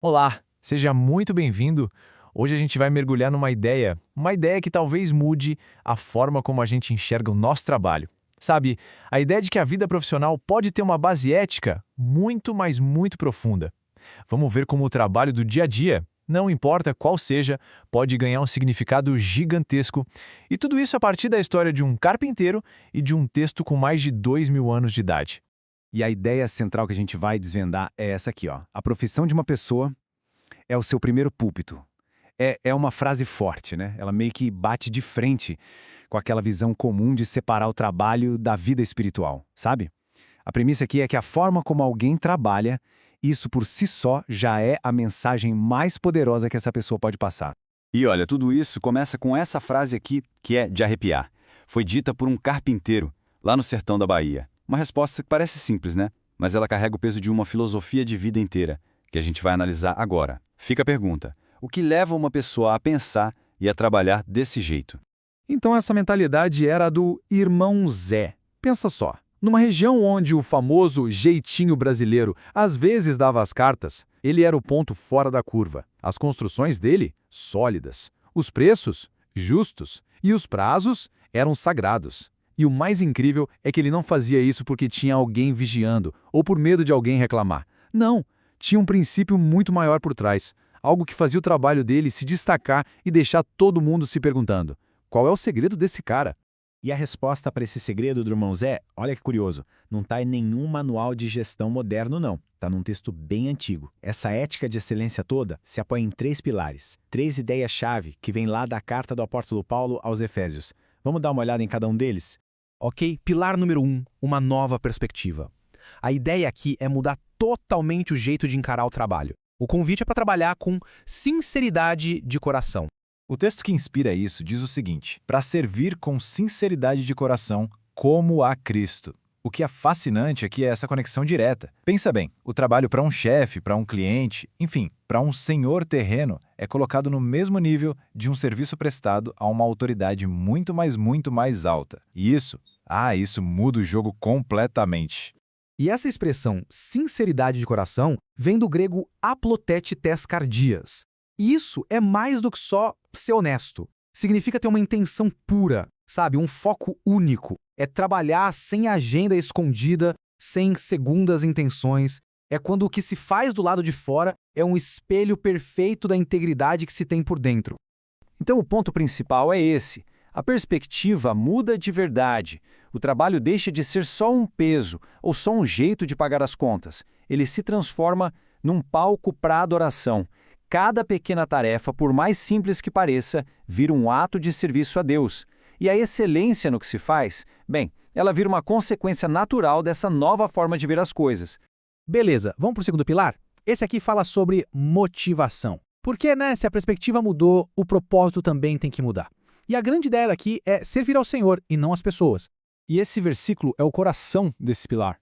Olá, seja muito bem-vindo. Hoje a gente vai mergulhar numa uma ideia que talvez mude a forma como a gente enxerga o nosso trabalho. Sabe, a ideia de que a vida profissional pode ter uma base ética muito, mas muito profunda. Vamos ver como o trabalho do dia a dia, não importa qual seja, pode ganhar um significado gigantesco. E tudo isso a partir da história de um carpinteiro e de um texto com mais de 2000 anos de idade. E a ideia central que a gente vai desvendar é essa aqui, ó. A profissão de uma pessoa é o seu primeiro púlpito. É uma frase forte, né? Ela meio que bate de frente com aquela visão comum de separar o trabalho da vida espiritual, sabe? A premissa aqui é que a forma como alguém trabalha, isso por si só já é a mensagem mais poderosa que essa pessoa pode passar. E olha, tudo isso começa com essa frase aqui, que é de arrepiar. Foi dita por um carpinteiro, lá no sertão da Bahia. Uma resposta que parece simples, né? Mas ela carrega o peso de uma filosofia de vida inteira, que a gente vai analisar agora. Fica a pergunta: o que leva uma pessoa a pensar e a trabalhar desse jeito? Então essa mentalidade era a do irmão Zé. Pensa só, numa região onde o famoso jeitinho brasileiro às vezes dava as cartas, ele era o ponto fora da curva. As construções dele, sólidas. Os preços, justos. E os prazos eram sagrados. E o mais incrível é que ele não fazia isso porque tinha alguém vigiando ou por medo de alguém reclamar. Não, tinha um princípio muito maior por trás. Algo que fazia o trabalho dele se destacar e deixar todo mundo se perguntando: qual é o segredo desse cara? E a resposta para esse segredo do irmão Zé, olha que curioso, não está em nenhum manual de gestão moderno não, está num texto bem antigo. Essa ética de excelência toda se apoia em três pilares, três ideias-chave que vêm lá da carta do apóstolo Paulo aos Efésios. Vamos dar uma olhada em cada um deles? Ok, pilar número 1, uma nova perspectiva. A ideia aqui é mudar totalmente o jeito de encarar o trabalho. O convite é para trabalhar com sinceridade de coração. O texto que inspira isso diz o seguinte: para servir com sinceridade de coração, como a Cristo. O que é fascinante aqui é essa conexão direta. Pensa bem, o trabalho para um chefe, para um cliente, enfim, para um senhor terreno, é colocado no mesmo nível de um serviço prestado a uma autoridade muito mais alta. E isso muda o jogo completamente. E essa expressão sinceridade de coração vem do grego aplotete tes cardias. E isso é mais do que só ser honesto. Significa ter uma intenção pura, sabe? Um foco único. É trabalhar sem agenda escondida, sem segundas intenções. É quando o que se faz do lado de fora é um espelho perfeito da integridade que se tem por dentro. Então o ponto principal é esse. A perspectiva muda de verdade. O trabalho deixa de ser só um peso ou só um jeito de pagar as contas. Ele se transforma num palco para adoração. Cada pequena tarefa, por mais simples que pareça, vira um ato de serviço a Deus. E a excelência no que se faz, bem, ela vira uma consequência natural dessa nova forma de ver as coisas. Beleza, vamos para o segundo pilar? Esse aqui fala sobre motivação. Porque, se a perspectiva mudou, o propósito também tem que mudar. E a grande ideia daqui é servir ao Senhor e não às pessoas. E esse versículo é o coração desse pilar.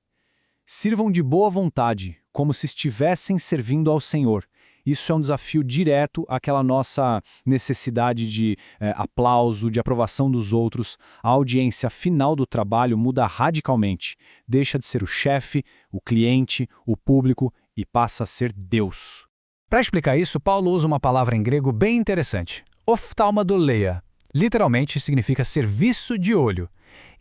Sirvam de boa vontade, como se estivessem servindo ao Senhor. Isso é um desafio direto àquela nossa necessidade de aplauso, de aprovação dos outros. A audiência final do trabalho muda radicalmente. Deixa de ser o chefe, o cliente, o público e passa a ser Deus. Para explicar isso, Paulo usa uma palavra em grego bem interessante, oftalmadoleia. Literalmente significa serviço de olho.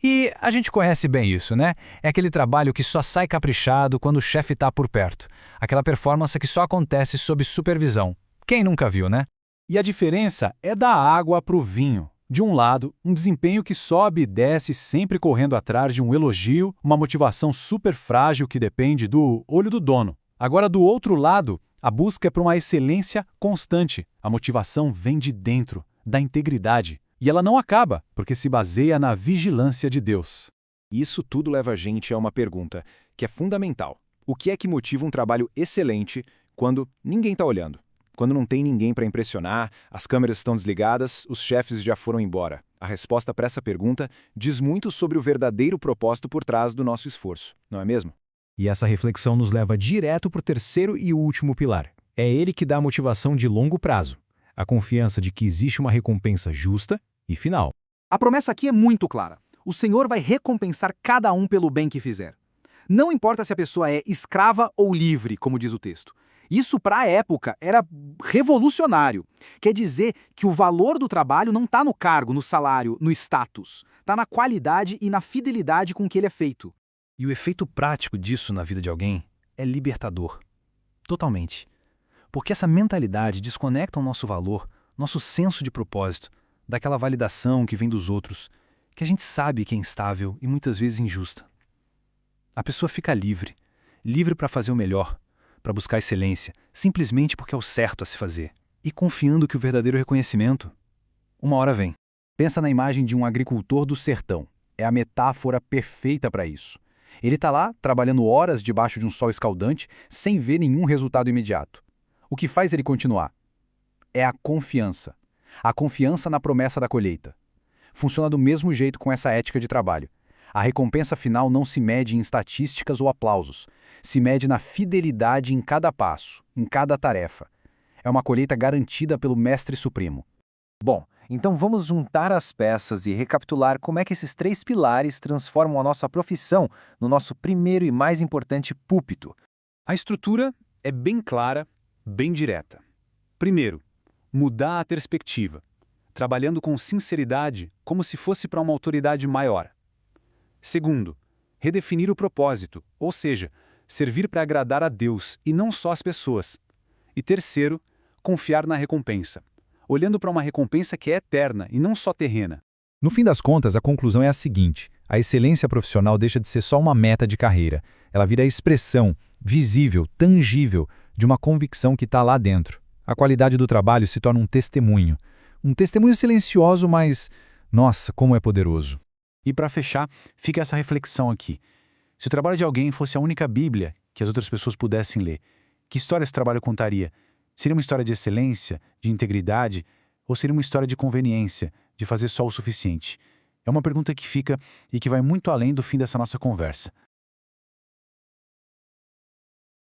E a gente conhece bem isso, né? É aquele trabalho que só sai caprichado quando o chefe está por perto. Aquela performance que só acontece sob supervisão. Quem nunca viu, né? E a diferença é da água para o vinho. De um lado, um desempenho que sobe e desce sempre correndo atrás de um elogio, uma motivação super frágil que depende do olho do dono. Agora, do outro lado, a busca é por uma excelência constante. A motivação vem de dentro, da integridade. E ela não acaba, porque se baseia na vigilância de Deus. Isso tudo leva a gente a uma pergunta que é fundamental. O que é que motiva um trabalho excelente quando ninguém está olhando? Quando não tem ninguém para impressionar, as câmeras estão desligadas, os chefes já foram embora. A resposta para essa pergunta diz muito sobre o verdadeiro propósito por trás do nosso esforço, não é mesmo? E essa reflexão nos leva direto para o terceiro e último pilar. É ele que dá a motivação de longo prazo. A confiança de que existe uma recompensa justa e final. A promessa aqui é muito clara. O Senhor vai recompensar cada um pelo bem que fizer. Não importa se a pessoa é escrava ou livre, como diz o texto. Isso, para a época, era revolucionário. Quer dizer que o valor do trabalho não está no cargo, no salário, no status. Está na qualidade e na fidelidade com que ele é feito. E o efeito prático disso na vida de alguém é libertador. Totalmente. Porque essa mentalidade desconecta o nosso valor, nosso senso de propósito, daquela validação que vem dos outros, que a gente sabe que é instável e muitas vezes injusta. A pessoa fica livre, livre para fazer o melhor, para buscar excelência, simplesmente porque é o certo a se fazer, e confiando que o verdadeiro reconhecimento, uma hora vem. Pensa na imagem de um agricultor do sertão. É a metáfora perfeita para isso. Ele está lá, trabalhando horas debaixo de um sol escaldante, sem ver nenhum resultado imediato. O que faz ele continuar? É a confiança. A confiança na promessa da colheita. Funciona do mesmo jeito com essa ética de trabalho. A recompensa final não se mede em estatísticas ou aplausos. Se mede na fidelidade em cada passo, em cada tarefa. É uma colheita garantida pelo Mestre Supremo. Bom, então vamos juntar as peças e recapitular como é que esses 3 pilares transformam a nossa profissão no nosso primeiro e mais importante púlpito. A estrutura é bem clara, bem direta. Primeiro, mudar a perspectiva, trabalhando com sinceridade como se fosse para uma autoridade maior. Segundo, redefinir o propósito, ou seja, servir para agradar a Deus e não só as pessoas. E terceiro, confiar na recompensa, olhando para uma recompensa que é eterna e não só terrena. No fim das contas, a conclusão é a seguinte: a excelência profissional deixa de ser só uma meta de carreira. Ela vira a expressão, visível, tangível, de uma convicção que está lá dentro. A qualidade do trabalho se torna um testemunho. Um testemunho silencioso, mas, nossa, como é poderoso. E para fechar, fica essa reflexão aqui. Se o trabalho de alguém fosse a única Bíblia que as outras pessoas pudessem ler, que história esse trabalho contaria? Seria uma história de excelência, de integridade, ou seria uma história de conveniência, de fazer só o suficiente? É uma pergunta que fica e que vai muito além do fim dessa nossa conversa.